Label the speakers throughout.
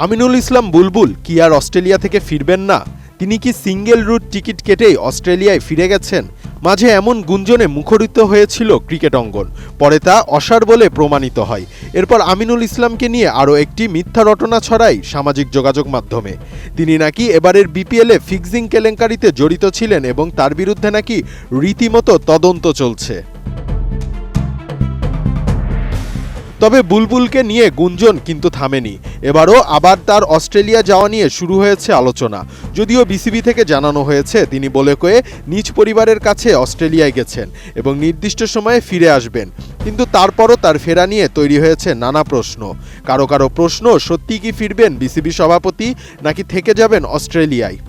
Speaker 1: আমিনুল ইসলাম বুলবুল কি আর অস্ট্রেলিয়া থেকে ফিরবেন না? তিনি কি সিঙ্গেল রুট টিকিট কেটেই অস্ট্রেলিয়ায় ফিরে গেছেন? মাঝে এমন গুঞ্জনে মুখরিত হয়েছিল ক্রিকেট অঙ্গন, পরে তা অসার বলে প্রমাণিত হয়। এরপর আমিনুল ইসলামকে নিয়ে আরও একটি মিথ্যা রটনা ছড়ায় সামাজিক যোগাযোগ মাধ্যমে। তিনি নাকি এবারের বিপিএলে ফিক্সিং কেলেঙ্কারিতে জড়িত ছিলেন এবং তার বিরুদ্ধে নাকি রীতিমতো তদন্ত চলছে। তবে বুলবুলকে নিয়ে গুঞ্জন কিন্তু থামেনি। এবারও আবার তার অস্ট্রেলিয়া যাওয়া নিয়ে শুরু হয়েছে আলোচনা। যদিও বিসিবি থেকে জানানো হয়েছে তিনি বলে কয়ে নিজ পরিবারের কাছে অস্ট্রেলিয়ায় গেছেন এবং নির্দিষ্ট সময়ে ফিরে আসবেন, কিন্তু তারপরও তার ফেরা নিয়ে তৈরি হয়েছে নানা প্রশ্ন। কারো কারো প্রশ্ন, সত্যিই কি ফিরবেন বিসিবি সভাপতি, নাকি থেকে যাবেন অস্ট্রেলিয়ায়?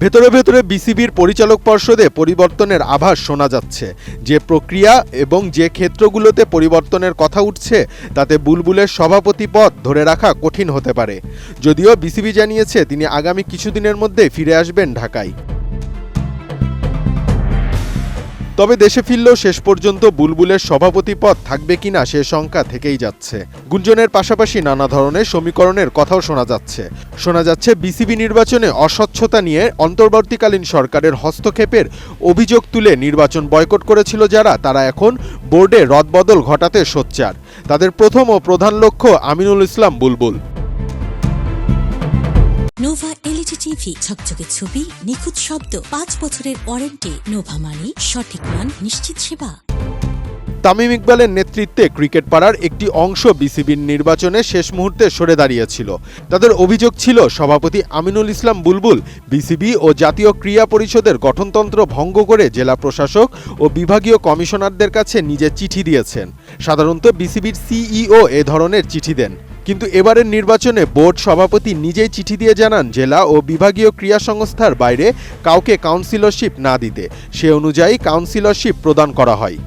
Speaker 1: ভেতরে ভেতরে বিসিবির পরিচালক পর্ষদে পরিবর্তনের আভাস শোনা যাচ্ছে। যে প্রক্রিয়া এবং যে ক্ষেত্রগুলোতে পরিবর্তনের কথা উঠছে তাতে বুলবুলের সভাপতি পদ ধরে রাখা কঠিন হতে পারে। যদিও বিসিবি জানিয়েছে তিনি আগামী কিছুদিনের মধ্যে ফিরে আসবেন ঢাকায়। তবে দেশে ফিরলেও শেষ পর্যন্ত বুলবুলের সভাপতি পদ থাকবে কিনা সে শঙ্কা থেকেই যাচ্ছে। গুঞ্জনের পাশাপাশি নানা ধরনের সমীকরণের কথাও শোনা যাচ্ছে বিসিবি নির্বাচনে অস্বচ্ছতা নিয়ে অন্তর্বর্তীকালীন সরকারের হস্তক্ষেপের অভিযোগ তুলে নির্বাচন বয়কট করেছিল যারা, তারা এখন বোর্ডে রদবদল ঘটাতে সোচ্চার। তাদের প্রথম ও প্রধান লক্ষ্য আমিনুল ইসলাম বুলবুল।
Speaker 2: নোভা এলইডি টিভি, ঝকঝকে ছবি, নিখুঁত শব্দ, 5 বছরের ওয়ারেন্টি। নোভা মানে সঠিক মান, নিশ্চিত সেবা।
Speaker 1: তামিম ইকবালের নেতৃত্বে ক্রিকেট পাড়ার একটি অংশ বিসিবির নির্বাচনে শেষ মুহূর্তে সরে দাঁড়িয়েছিল। তাদের অভিযোগ ছিল সভাপতি আমিনুল ইসলাম বুলবুল বিসিবি ও জাতীয় ক্রীড়া পরিষদের গঠনতন্ত্র ভঙ্গ করে জেলা প্রশাসক ও বিভাগীয় কমিশনারদের কাছে নিজে চিঠি দিয়েছেন। সাধারণত বিসিবির সিইও এ ধরনের চিঠি দেন, কিন্তু এবারের নির্বাচনে বোর্ড সভাপতি নিজেই চিঠি দিয়ে জানান জেলা ও বিভাগীয় ক্রীড়া সংস্থার বাইরে কাউকে কাউন্সিলরশিপ না দিতে। সে অনুযায়ী কাউন্সিলরশিপ প্রদান করা হয়।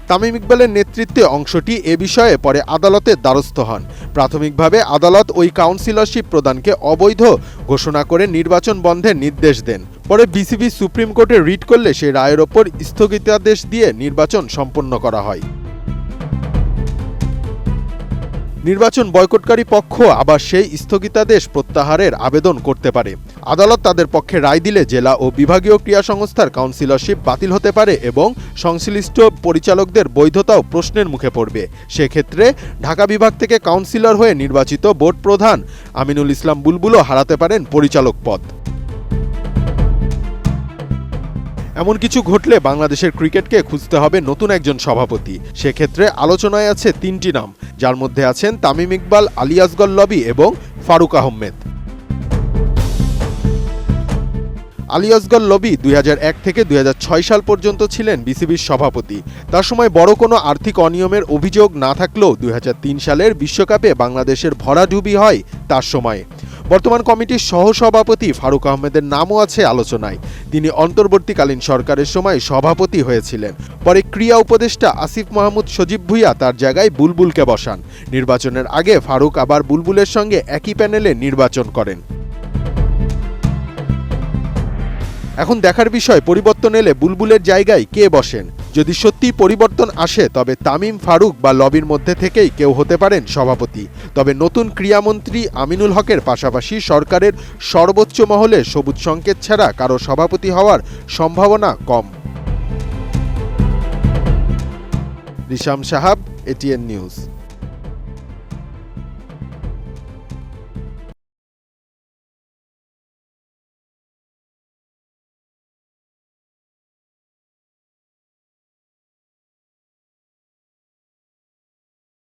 Speaker 1: তামিম ইকবালের নেতৃত্বে অংশটি এ বিষয়ে পরে আদালতের দ্বারস্থ হন। প্রাথমিকভাবে আদালত ওই কাউন্সিলরশিপ প্রদানকে অবৈধ ঘোষণা করে নির্বাচন বন্ধের নির্দেশ দেন। পরে বিসিবি সুপ্রিম কোর্টে রিট করলে সেই রায়ের ওপর স্থগিতাদেশ দিয়ে নির্বাচন সম্পন্ন করা হয়। নির্বাচন বয়কটকারী পক্ষ আবার সেই স্থগিতাদেশ প্রত্যাহারের আবেদন করতে পারে। আদালত তাদের পক্ষে রায় দিলে জেলা ও বিভাগীয় ক্রীড়া সংস্থার কাউন্সিলরশিপ বাতিল হতে পারে এবং সংশ্লিষ্ট পরিচালকদের বৈধতাও প্রশ্নের মুখে পড়বে। সেক্ষেত্রে ঢাকা বিভাগ থেকে কাউন্সিলর হয়ে নির্বাচিত বোর্ড প্রধান আমিনুল ইসলাম বুলবুলও হারাতে পারেন পরিচালক পদ। এমন কিছু ঘটলে বাংলাদেশের ক্রিকেটকে খুঁজতে হবে নতুন একজন সভাপতি। সেক্ষেত্রে আলোচনায় আছে 3টি নাম, যার মধ্যে আছেন তামিম ইকবাল, আলী আসগর লবি এবং ফারুক আহমেদ। আলী আসগর লবি 2001 থেকে 2006 সাল পর্যন্ত ছিলেন বিসিবির সভাপতি। তার সময় বড় কোনো আর্থিক অনিয়মের অভিযোগ না থাকলেও 2003 সালের বিশ্বকাপে বাংলাদেশের ভরাডুবি হয় তার সময়ে। বর্তমান কমিটির সহসভাপতি ফারুক আহমেদের নামও আছে আলোচনায়। তিনি অন্তর্বর্তীকালীন সরকারের সময় সভাপতি হয়েছিলেন। পরে ক্রীড়া উপদেষ্টা আসিফ মাহমুদ সজীব ভুঁইয়া তার জায়গায় বুলবুলকে বসান। নির্বাচনের আগে ফারুক আবার বুলবুলের সঙ্গে একই প্যানেলে নির্বাচন করেন। এখন দেখার বিষয় পরিবর্তন এলে বুলবুলের জায়গায় কে বসেন। যদি সত্যি পরিবর্তন আসে তবে তামিম, ফারুক বা লবির মধ্যে থেকেই কেউ হতে পারেন সভাপতি। তবে নতুন ক্রীড়ামন্ত্রী আমিনুল হকের পাশাপাশি সরকারের সর্বোচ্চ মহলে সবুজ সংকেত ছাড়া কারো সভাপতি হওয়ার সম্ভাবনা কম। রিশাম সাহাব, এটিএন নিউজ।